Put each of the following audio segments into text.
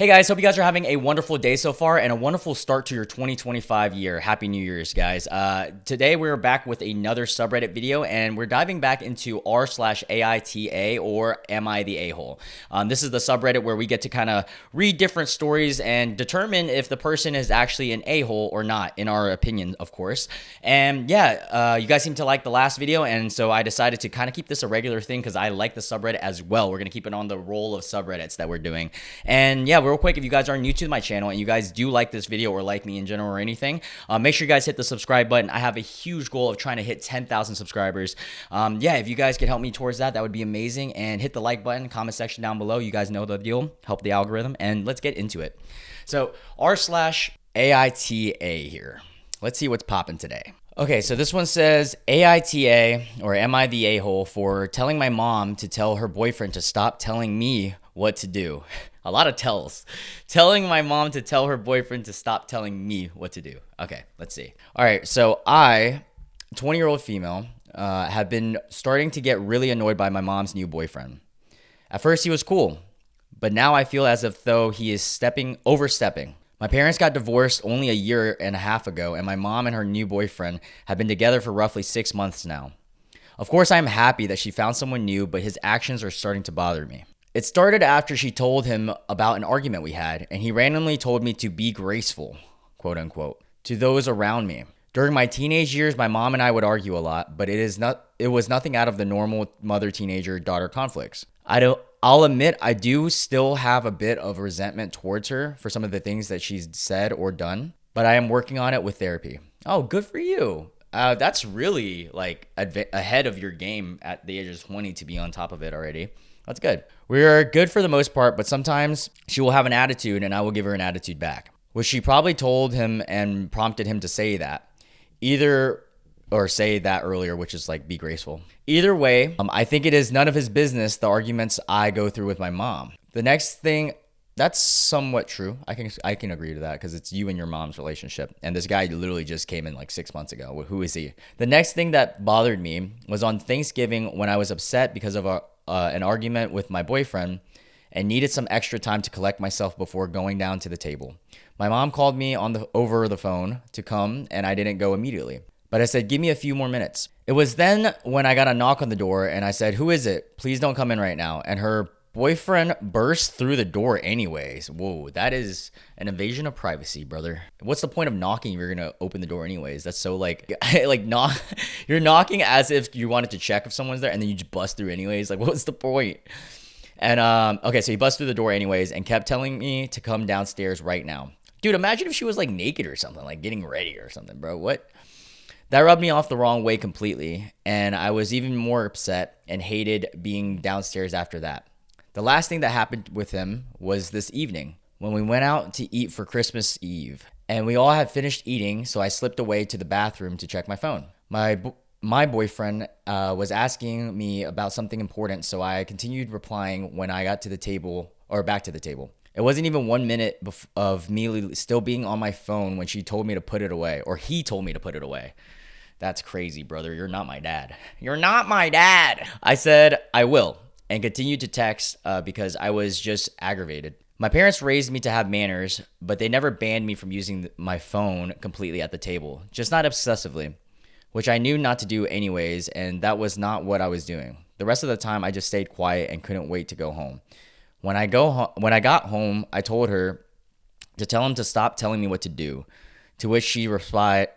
Hey guys, hope you guys are having a wonderful day so far and a wonderful start to your 2025 year. Happy New Year's, guys. Today we're back with another subreddit video and we're diving back into r/AITA or Am I the A-hole? This is the subreddit where we get to kind of read different stories and determine if the person is actually an a-hole or not, in our opinion, of course. And yeah, you guys seem to like the last video, and so I decided to kind of keep this a regular thing because I like the subreddit as well. We're going to keep it on the roll of subreddits that we're doing. And yeah, real quick, if you guys are new to my channel and you guys do like this video or like me in general or anything, make sure you guys hit the subscribe button. I have a huge goal of trying to hit 10,000 subscribers. Yeah, if you guys could help me towards that, that would be amazing. And hit the like button, comment section down below. You guys know the deal. Help the algorithm, and let's get into it. So r/AITA here. Let's see what's popping today. Okay, so this one says AITA, or am I the a-hole, for telling my mom to tell her boyfriend to stop telling me what to do. A lot of tells. Telling my mom to tell her boyfriend to stop telling me what to do. Okay, let's see. All right, so I, 20-year-old female, have been starting to get really annoyed by my mom's new boyfriend. At first, he was cool, but now I feel as if though he is overstepping. My parents got divorced only a year and a half ago, and my mom and her new boyfriend have been together for roughly 6 months now. Of course, I am happy that she found someone new, but his actions are starting to bother me. It started after she told him about an argument we had, and he randomly told me to be graceful, quote unquote, to those around me. During my teenage years, my mom and I would argue a lot, but it was nothing out of the normal mother-teenager-daughter conflicts. I'll admit I do still have a bit of resentment towards her for some of the things that she's said or done, but I am working on it with therapy. Oh, good for you. That's really like ahead of your game at the age of 20 to be on top of it already. That's good. We are good for the most part, but sometimes she will have an attitude and I will give her an attitude back, which she probably told him and prompted him to say that. Say that earlier, which is like be graceful. Either way, I think it is none of his business the arguments I go through with my mom. The next thing, that's somewhat true. I can agree to that because it's you and your mom's relationship. And this guy literally just came in like 6 months ago. Who is he? The next thing that bothered me was on Thanksgiving when I was upset because of an argument with my boyfriend and needed some extra time to collect myself before going down to the table. My mom called me over the phone to come, and I didn't go immediately. But I said, give me a few more minutes. It was then when I got a knock on the door and I said, who is it? Please don't come in right now. And her boyfriend burst through the door anyways. Whoa, that is an invasion of privacy, brother. What's the point of knocking if you're going to open the door anyways? That's so you're knocking as if you wanted to check if someone's there and then you just bust through anyways. Like, what's the point? And okay, so he busted through the door anyways and kept telling me to come downstairs right now. Dude, imagine if she was like naked or something, like getting ready or something, bro. What? That rubbed me off the wrong way completely, and I was even more upset and hated being downstairs after that. The last thing that happened with him was this evening when we went out to eat for Christmas Eve, and we all had finished eating, so I slipped away to the bathroom to check my phone. My boyfriend was asking me about something important, so I continued replying when I got to the table, or back to the table. It wasn't even 1 minute of me still being on my phone when she told me to put it away, or he told me to put it away. That's crazy, brother. You're not my dad. You're not my dad. I said, I will, and continued to text because I was just aggravated. My parents raised me to have manners, but they never banned me from using my phone completely at the table, just not obsessively, which I knew not to do anyways, and that was not what I was doing. The rest of the time, I just stayed quiet and couldn't wait to go home. When I got home, I told her to tell him to stop telling me what to do, to which she replied,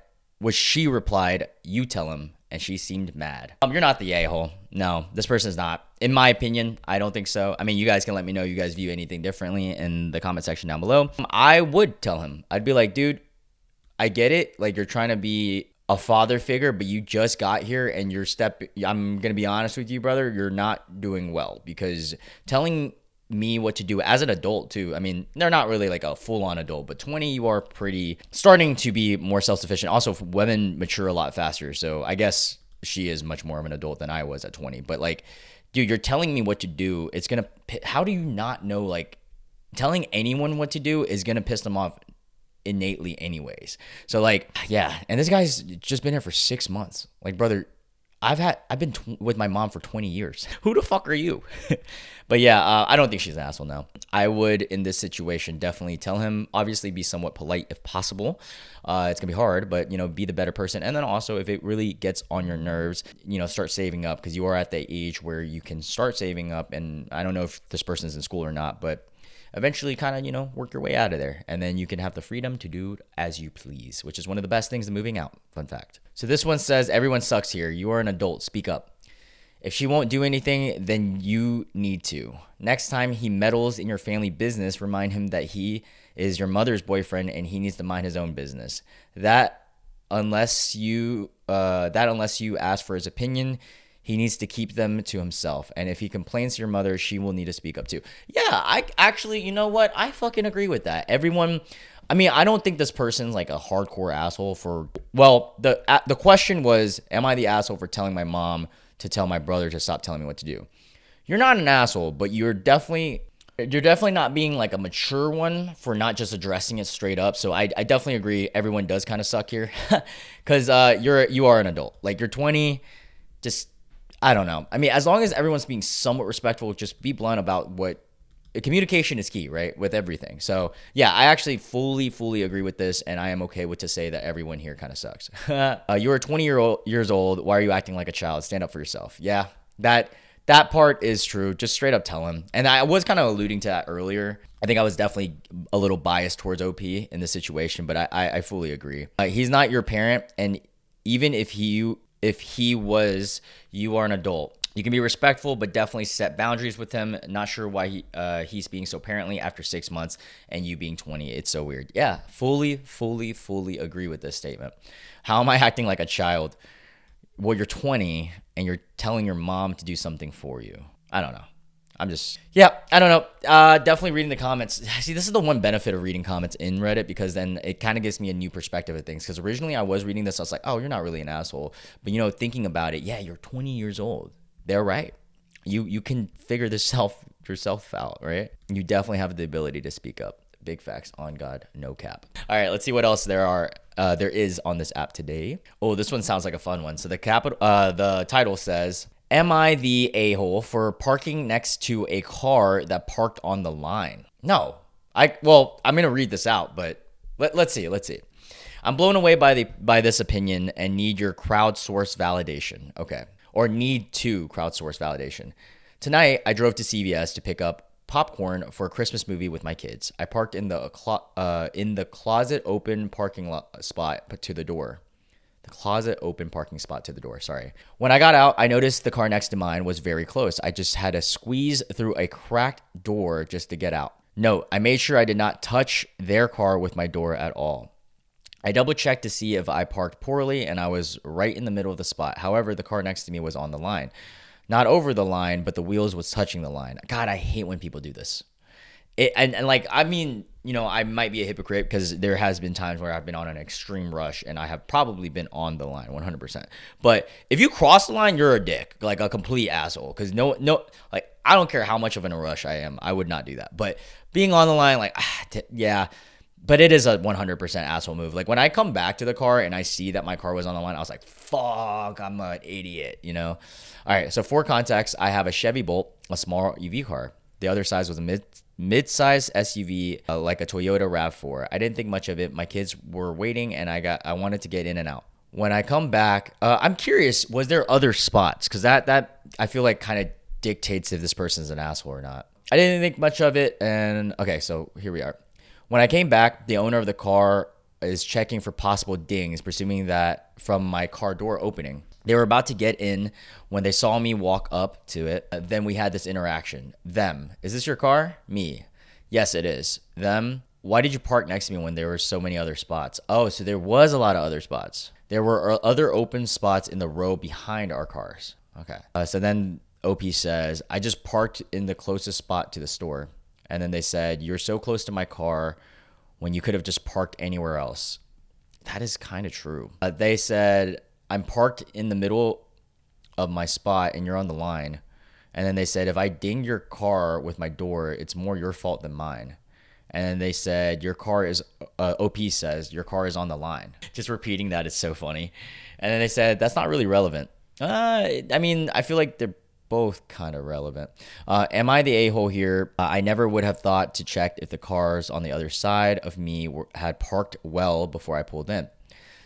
you tell him, and she seemed mad. You're not the a-hole. No, this person's not. In my opinion, I don't think so. I mean, you guys can let me know you guys view anything differently in the comment section down below. I would tell him. I'd be like, dude, I get it. Like, you're trying to be a father figure, but you just got here and I'm going to be honest with you, brother, you're not doing well because telling me what to do as an adult too. I mean, they're not really like a full-on adult, but 20, you are pretty starting to be more self-sufficient. Also, women mature a lot faster, so I guess she is much more of an adult than I was at 20. But like, dude, you're telling me what to do. It's gonna. How do you not know? Like, telling anyone what to do is gonna piss them off innately, anyways. So like, yeah. And this guy's just been here for 6 months. Like, brother, I've been with my mom for 20 years. Who the fuck are you? But yeah, I don't think she's an asshole now. I would, in this situation, definitely tell him, obviously be somewhat polite if possible. It's gonna be hard, but be the better person. And then also, if it really gets on your nerves, start saving up, because you are at the age where you can start saving up. And I don't know if this person is in school or not, but eventually kind of, work your way out of there. And then you can have the freedom to do as you please, which is one of the best things of moving out. Fun fact. So this one says, everyone sucks here. You are an adult. Speak up. If she won't do anything, then you need to. Next time he meddles in your family business, remind him that he is your mother's boyfriend and he needs to mind his own business. That unless you ask for his opinion, he needs to keep them to himself. And if he complains to your mother, she will need to speak up too. Yeah, I actually, you know what? I fucking agree with that. Everyone, I mean, I don't think this person's like a hardcore asshole for, well, the question was, am I the asshole for telling my mom to tell my brother to stop telling me what to do? You're not an asshole, but you're definitely not being like a mature one for not just addressing it straight up. So I definitely agree. Everyone does kind of suck here because you are an adult. Like, you're 20, just, I don't know. I mean, as long as everyone's being somewhat respectful, just be blunt about what communication is key, right? With everything. So yeah, I actually fully agree with this, and I am okay with to say that everyone here kind of sucks. You are 20 years old. Why are you acting like a child? Stand up for yourself. Yeah, that part is true. Just straight up tell him. And I was kind of alluding to that earlier. I think I was definitely a little biased towards OP in this situation, but I fully agree. He's not your parent, and even if he was, you are an adult. You can be respectful, but definitely set boundaries with him. Not sure why he's being so parently after 6 months and you being 20. It's so weird. Yeah, fully agree with this statement. How am I acting like a child? Well, you're 20 and you're telling your mom to do something for you. I don't know. I don't know. Definitely reading the comments. See, this is the one benefit of reading comments in Reddit, because then it kind of gives me a new perspective of things. Because originally I was reading this, I was like, oh, you're not really an asshole. But, thinking about it, yeah, you're 20 years old. They're right. You can figure this yourself out, right? You definitely have the ability to speak up. Big facts, on God, no cap. All right, let's see what else there is on this app today. Oh, this one sounds like a fun one. So the title says, am I the a-hole for parking next to a car that parked on the line? No. I'm going to read this out, but let's see. I'm blown away by this opinion and need your crowdsource validation. Okay. Or need to crowdsource validation. Tonight, I drove to CVS to pick up popcorn for a Christmas movie with my kids. I parked in the closet open parking spot to the door. The closet open parking spot to the door, sorry. When I got out, I noticed the car next to mine was very close. I just had to squeeze through a cracked door just to get out. Note, I made sure I did not touch their car with my door at all. I double checked to see if I parked poorly, and I was right in the middle of the spot. However, the car next to me was on the line. Not over the line, but the wheels was touching the line. God, I hate when people do this. I might be a hypocrite because there has been times where I've been on an extreme rush and I have probably been on the line 100%. But if you cross the line, you're a dick, like a complete asshole. Because I don't care how much of in a rush I am, I would not do that. But being on the line, yeah. But it is a 100% asshole move. Like, when I come back to the car and I see that my car was on the line, I was like, fuck, I'm an idiot, All right, so for context, I have a Chevy Bolt, a small EV car. The other size was a mid-size SUV, like a Toyota RAV4. I didn't think much of it. My kids were waiting, and I wanted to get in and out. When I come back, I'm curious, was there other spots? Because that I feel like kind of dictates if this person's an asshole or not. I didn't think much of it, and okay, so here we are. When I came back, the owner of the car is checking for possible dings, presuming that from my car door opening. They were about to get in when they saw me walk up to it. Then we had this interaction. Them, is this your car? Me, yes, it is. Them, why did you park next to me when there were so many other spots? Oh, so there was a lot of other spots. There were other open spots in the row behind our cars. Okay. So then OP says, I just parked in the closest spot to the store. And then they said, you're so close to my car when you could have just parked anywhere else. That is kind of true. They said, I'm parked in the middle of my spot and you're on the line. And then they said, if I ding your car with my door, it's more your fault than mine. And then they said, OP says, your car is on the line. Just repeating that is so funny. And then they said, that's not really relevant. I mean, I feel like they're both kind of relevant. Am I the a-hole here? I never would have thought to check if the cars on the other side of me had parked well before I pulled in.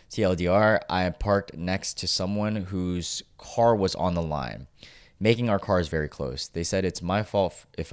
TLDR, I parked next to someone whose car was on the line, making our cars very close. They said it's my fault if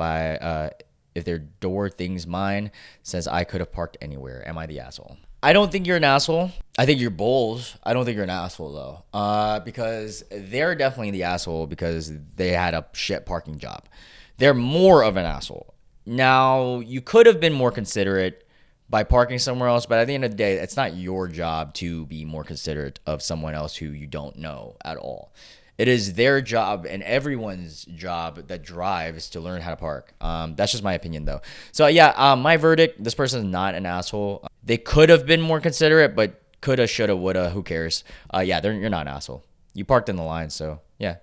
their door thing's mine, says I could have parked anywhere. Am I the asshole? I don't think you're an asshole. I think you're bold. I don't think you're an asshole though, because they're definitely the asshole because they had a shit parking job. They're more of an asshole. Now, you could have been more considerate by parking somewhere else, but at the end of the day, it's not your job to be more considerate of someone else who you don't know at all. It is their job and everyone's job that drives to learn how to park. That's just my opinion, though. So, yeah, my verdict, this person is not an asshole. They could have been more considerate, but coulda, shoulda, woulda, who cares? Yeah, you're not an asshole. You parked in the line, so, yeah.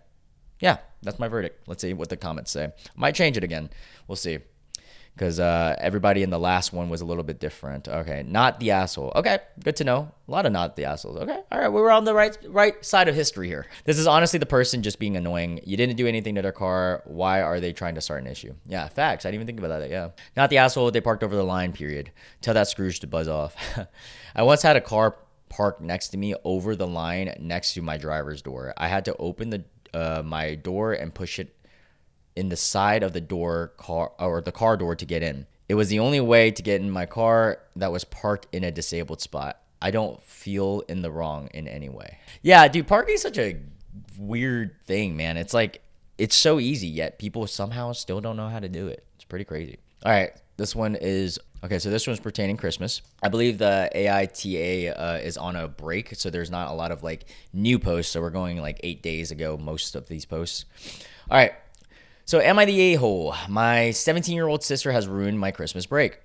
Yeah, that's my verdict. Let's see what the comments say. Might change it again. We'll see. Because everybody in the last one was a little bit different. Okay, not the asshole. Okay, good to know. A lot of not the assholes. Okay, all right, we were on the right side of history here. This is honestly the person just being annoying. You didn't do anything to their car. Why are they trying to start an issue? Yeah, facts. I didn't even think about that. Yeah, not the asshole. They parked over the line, period. Tell that Scrooge to buzz off. I once had a car parked next to me over the line next to my driver's door. I had to open my door and push it in the side of the car door to get in. It was the only way to get in my car that was parked in a disabled spot. I don't feel in the wrong in any way. Yeah, dude, parking is such a weird thing, man. It's like, it's so easy, yet people somehow still don't know how to do it. It's pretty crazy. All right, this one is, okay, so this one's pertaining Christmas. I believe the AITA is on a break, so there's not a lot of like new posts. So we're going like 8 days ago, most of these posts. All right. So am I the a-hole? My 17-year-old sister has ruined my Christmas break.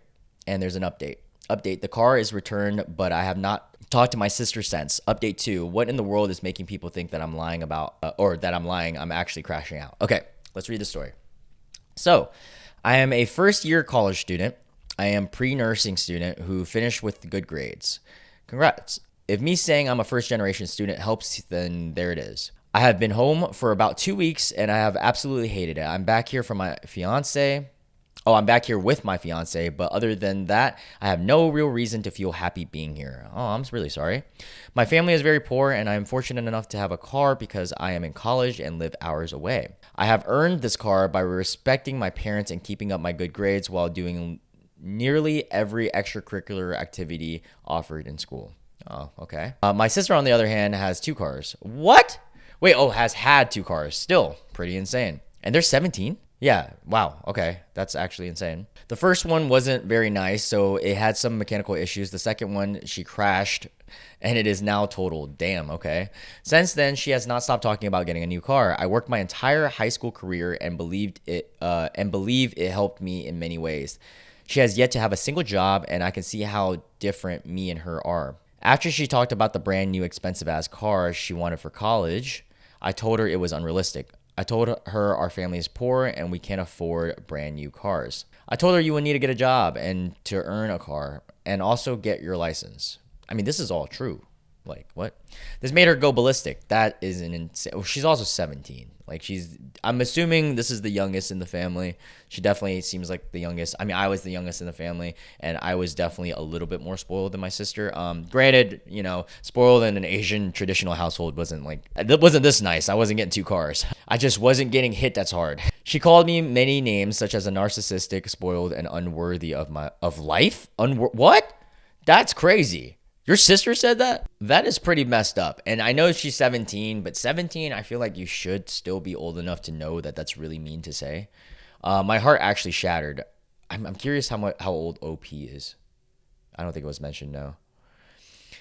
And there's an update. Update, the car is returned, but I have not talked to my sister since. Update 2, what in the world is making people think that I'm lying I'm actually crashing out? Okay, let's read the story. So, I am a first-year college student. I am pre-nursing student who finished with good grades. Congrats. If me saying I'm a first-generation student helps, then there it is. I have been home for about 2 weeks and I have absolutely hated it. I'm back here with my fiance, but other than that, I have no real reason to feel happy being here. Oh, I'm really sorry. My family is very poor and I am fortunate enough to have a car because I am in college and live hours away. I have earned this car by respecting my parents and keeping up my good grades while doing nearly every extracurricular activity offered in school. Oh, okay. My sister, on the other hand, has 2 cars. What? Wait, has had 2 cars. Still pretty insane. And they're 17? Yeah, wow, okay. That's actually insane. The first one wasn't very nice, so it had some mechanical issues. The second one, she crashed, and it is now totaled. Damn, okay. Since then, she has not stopped talking about getting a new car. I worked my entire high school career and believe it helped me in many ways. She has yet to have a single job, and I can see how different me and her are. After she talked about the brand new expensive ass car she wanted for college, I told her it was unrealistic. I told her our family is poor and we can't afford brand new cars. I told her you would need to get a job and to earn a car and also get your license. I mean, this is all true. Like, what? This made her go ballistic. That is an insane. Oh, she's also 17. Like, I'm assuming this is the youngest in the family. She definitely seems like the youngest. I mean, I was the youngest in the family, and I was definitely a little bit more spoiled than my sister. Granted, spoiled in an Asian traditional household wasn't this nice. I wasn't getting 2 cars. I just wasn't getting hit that's hard. She called me many names, such as a narcissistic, spoiled, and unworthy of life. What? That's crazy. Your sister said that? That is pretty messed up. And I know she's 17, but 17, I feel like you should still be old enough to know that that's really mean to say. My heart actually shattered. I'm curious how old OP is. I don't think it was mentioned, no.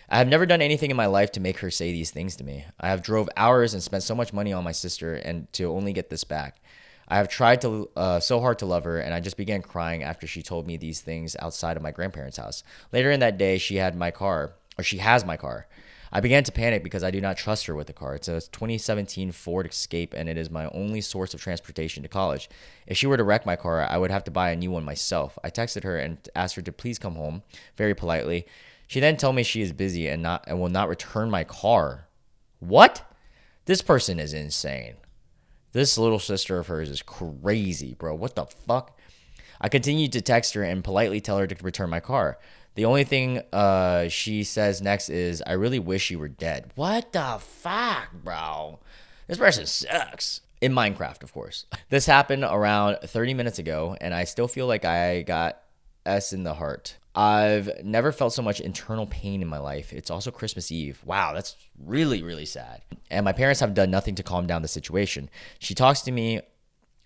I have never done anything in my life to make her say these things to me. I have drove hours and spent so much money on my sister and to only get this back. I have tried so hard to love her, and I just began crying after she told me these things outside of my grandparents' house. Later in that day, she has my car. I began to panic because I do not trust her with the car. It's a 2017 Ford Escape, and it is my only source of transportation to college. If she were to wreck my car, I would have to buy a new one myself. I texted her and asked her to please come home, very politely. She then told me she is busy and will not return my car. What? This person is insane. This little sister of hers is crazy, bro. What the fuck? I continued to text her and politely tell her to return my car. The only thing she says next is, I really wish you were dead. What the fuck, bro? This person sucks. In Minecraft, of course. This happened around 30 minutes ago, and I still feel like I got S in the heart. I've never felt so much internal pain in my life. It's also Christmas Eve. Wow, that's really, really sad. And my parents have done nothing to calm down the situation. She talks to me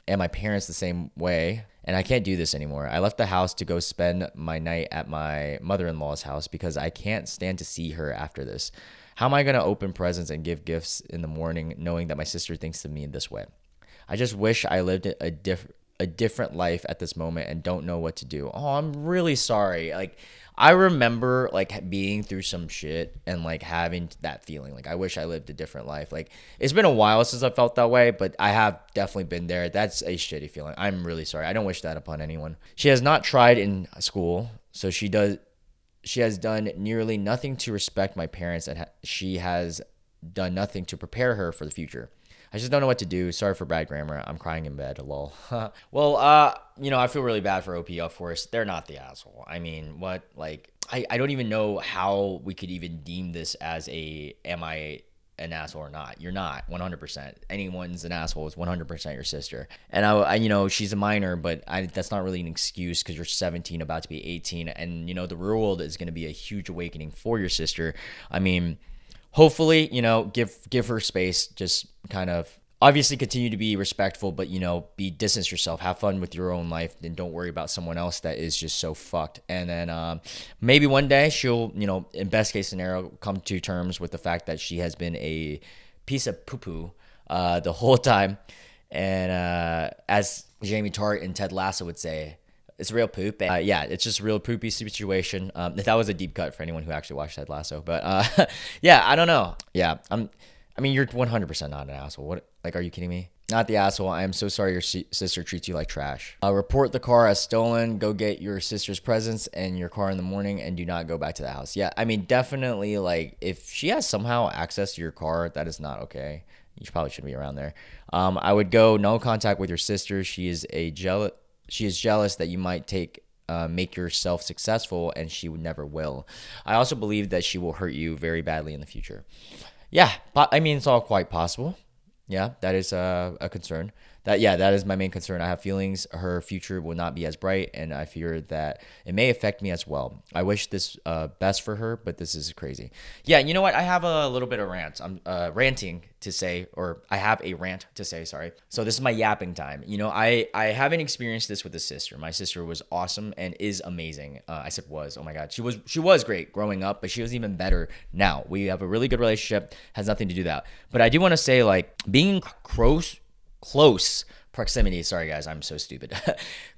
and my parents the same way, and I can't do this anymore. I left the house to go spend my night at my mother-in-law's house because I can't stand to see her after this. How am I going to open presents and give gifts in the morning knowing that my sister thinks of me in this way? I just wish I lived a different life at this moment and don't know what to do. Oh, I'm really sorry. Like, I remember like being through some shit and like having that feeling. Like, I wish I lived a different life. Like, it's been a while since I felt that way, but I have definitely been there. That's a shitty feeling. I'm really sorry. I don't wish that upon anyone. She has not tried in school, so she has done nearly nothing to respect my parents, and she has done nothing to prepare her for the future. I just don't know what to do. Sorry for bad grammar. I'm crying in bed. Lol. Well, I feel really bad for OP, of course. They're not the asshole. I mean, what? Like, I don't even know how we could even deem this as am I an asshole or not? You're not, 100%. Anyone's an asshole is 100% your sister. And I she's a minor, but that's not really an excuse because you're 17, about to be 18. And, the real world is going to be a huge awakening for your sister. I mean, hopefully, give her space. Just kind of obviously continue to be respectful, but distance yourself, have fun with your own life, and don't worry about someone else that is just so fucked. And then maybe one day she'll, in best case scenario, come to terms with the fact that she has been a piece of poo-poo the whole time. And as Jamie Tart and Ted Lasso would say, it's real poop. Yeah, it's just a real poopy situation. That was a deep cut for anyone who actually watched Ted Lasso. But yeah, I don't know. Yeah, you're 100% not an asshole. What? Like, are you kidding me? Not the asshole. I am so sorry your sister treats you like trash. Report the car as stolen. Go get your sister's presents and your car in the morning, and do not go back to the house. Yeah, definitely, like, if she has somehow access to your car, that is not okay. You probably shouldn't be around there. I would go no contact with your sister. She is jealous that you might make yourself successful, and she would never will. I also believe that she will hurt you very badly in the future. Yeah, it's all quite possible. Yeah, that is a concern. That is my main concern. I have feelings her future will not be as bright, and I fear that it may affect me as well. I wish this best for her, but this is crazy. Yeah, you know what? I have a little bit of rant. I'm ranting to say, or I have a rant to say, sorry. So this is my yapping time. I haven't experienced this with a sister. My sister was awesome and is amazing. I said was. Oh my God. She was great growing up, but she was even better now. We have a really good relationship. Has nothing to do with that. But I do want to say, like, being close proximity, sorry guys, I'm so stupid.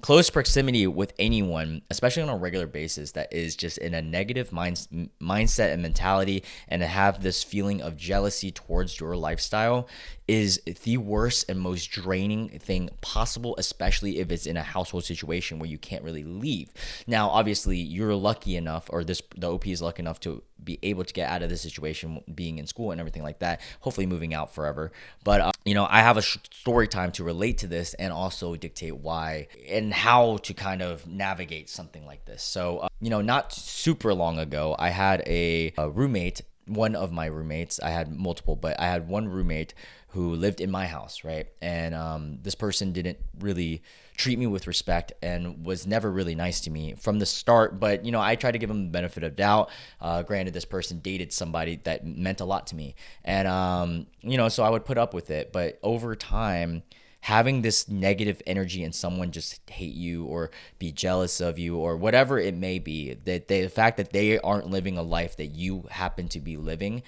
Close proximity with anyone, especially on a regular basis, that is just in a negative mindset and mentality, and to have this feeling of jealousy towards your lifestyle, is the worst and most draining thing possible, especially if it's in a household situation where you can't really leave. Now, obviously, you're lucky enough, or the OP is lucky enough to be able to get out of this situation, being in school and everything like that, hopefully moving out forever. But, I have a story time to relate to this and also dictate why and how to kind of navigate something like this. So, not super long ago, I had a roommate. One of my roommates, I had multiple, but I had one roommate who lived in my house, right? And this person didn't really treat me with respect and was never really nice to me from the start. But, I tried to give him the benefit of doubt. Granted, this person dated somebody that meant a lot to me. And, so I would put up with it. But over time, having this negative energy and someone just hate you or be jealous of you or whatever it may be, that the fact that they aren't living a life that you happen to be living,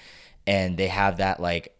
and they have that, like,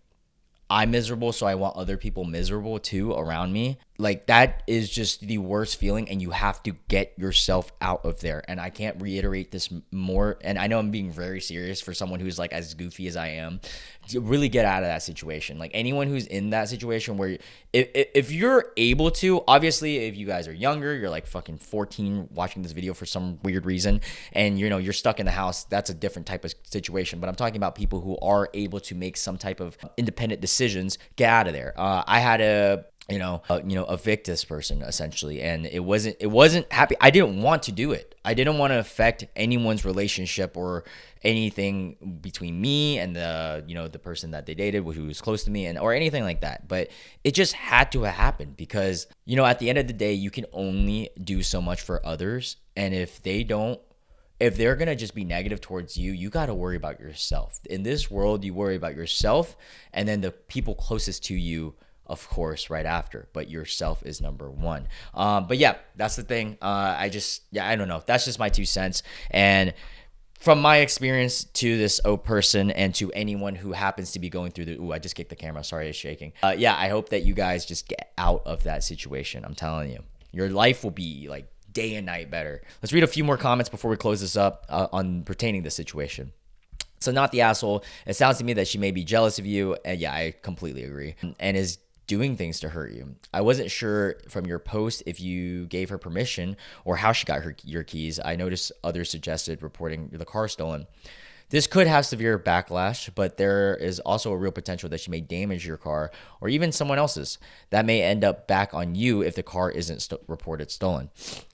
I'm miserable, so I want other people miserable too around me. Like, that is just the worst feeling, and you have to get yourself out of there. And I can't reiterate this more. And I know I'm being very serious for someone who's like as goofy as I am. To really get out of that situation. Like, anyone who's in that situation where if you're able to, obviously, if you guys are younger, you're like fucking 14 watching this video for some weird reason, and you're stuck in the house, that's a different type of situation. But I'm talking about people who are able to make some type of independent decisions. Get out of there. I had a evict this person essentially, and it wasn't happy. I didn't want to do it. I didn't want to affect anyone's relationship or anything between me and the person that they dated, who was close to me, and or anything like that. But it just had to happen because at the end of the day, you can only do so much for others, and if they're gonna just be negative towards you, you got to worry about yourself. In this world, you worry about yourself, and then the people closest to you, of course, right after, but yourself is number one. But yeah, that's the thing. I don't know. That's just my 2 cents. And from my experience to this person and to anyone who happens to be going through I just kicked the camera. Sorry, it's shaking. I hope that you guys just get out of that situation. I'm telling you, your life will be like day and night better. Let's read a few more comments before we close this up on pertaining to this situation. So, not the asshole. It sounds to me that she may be jealous of you. And yeah, I completely agree. And is doing things to hurt you. I wasn't sure from your post if you gave her permission or how she got your keys. I noticed others suggested reporting the car stolen. This could have severe backlash, but there is also a real potential that she may damage your car or even someone else's. That may end up back on you if the car isn't reported stolen.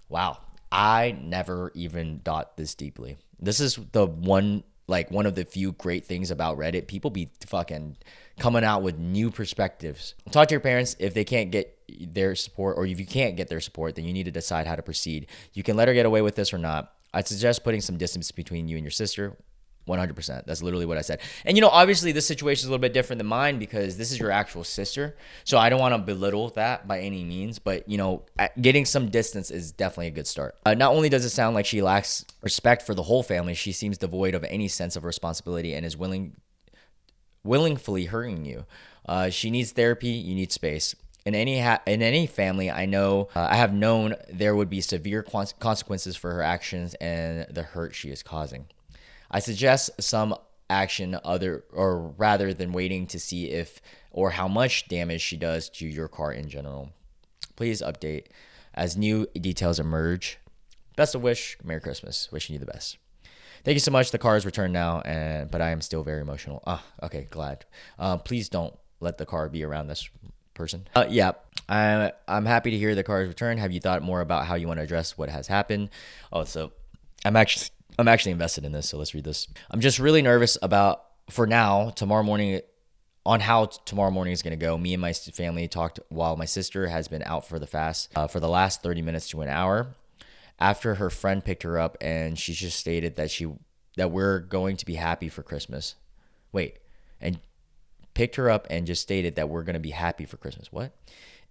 Wow. I never even thought this deeply. This is one of the few great things about Reddit. People be fucking coming out with new perspectives. Talk to your parents if they can't get their support, or if you can't get their support, then you need to decide how to proceed. You can let her get away with this or not. I'd suggest putting some distance between you and your sister. 100%. That's literally what I said. And obviously this situation is a little bit different than mine because this is your actual sister. So I don't want to belittle that by any means, but getting some distance is definitely a good start. Not only does it sound like she lacks respect for the whole family, she seems devoid of any sense of responsibility and is willingly hurting you. She needs therapy. You need space. In any family, I have known there would be severe consequences for her actions and the hurt she is causing. I suggest some action rather than waiting to see if or how much damage she does to your car in general. Please update as new details emerge. Best of wish. Merry Christmas. Wishing you the best. Thank you so much. The car is returned now, but I am still very emotional. Okay, glad. Please don't let the car be around this person. I'm happy to hear the car is returned. Have you thought more about how you want to address what has happened? So I'm actually invested in this, so let's read this. I'm just really nervous about, for now, tomorrow morning is going to go. Me and my family talked while my sister has been out for the fast for the last 30 minutes to an hour. After her friend picked her up, and she just stated that we're going to be happy for Christmas. And picked her up and just stated that we're going to be happy for Christmas. What?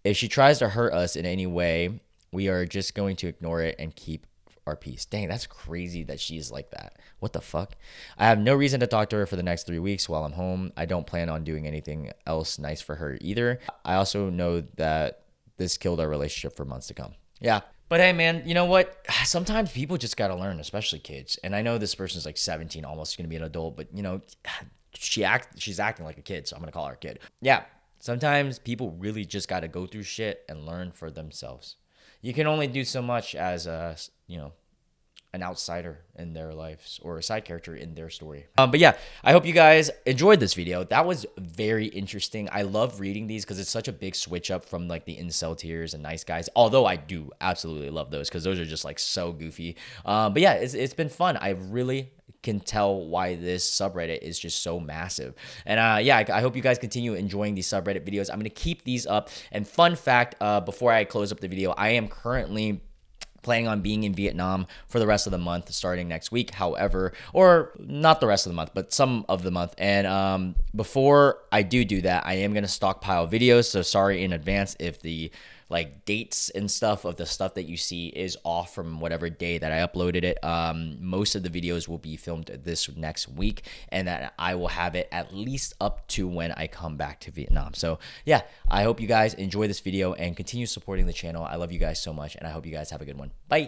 If she tries to hurt us in any way, we are just going to ignore it and keep our peace. Dang, that's crazy that she's like that. What the fuck? I have no reason to talk to her for the next 3 weeks while I'm home. I don't plan on doing anything else nice for her either. I also know that this killed our relationship for months to come. Yeah. But hey, man, you know what? Sometimes people just got to learn, especially kids. And I know this person's like 17, almost going to be an adult, but she's acting like a kid, so I'm going to call her a kid. Yeah. Sometimes people really just got to go through shit and learn for themselves. You can only do so much as an outsider in their lives or a side character in their story. But yeah, I hope you guys enjoyed this video. That was very interesting. I love reading these because it's such a big switch up from like the incel tiers and nice guys. Although I do absolutely love those because those are just like so goofy. But yeah, it's been fun. I really can tell why this subreddit is just so massive. And I hope you guys continue enjoying these subreddit videos. I'm going to keep these up. And fun fact, before I close up the video, I am currently planning on being in Vietnam for the rest of the month starting next week. However, or not the rest of the month, but some of the month. And before I do that, I am going to stockpile videos. So sorry in advance if the like dates and stuff of the stuff that you see is off from whatever day that I uploaded it. Most of the videos will be filmed this next week, and that I will have it at least up to when I come back to Vietnam. So yeah, I hope you guys enjoy this video and continue supporting the channel. I love you guys so much, and I hope you guys have a good one. Bye.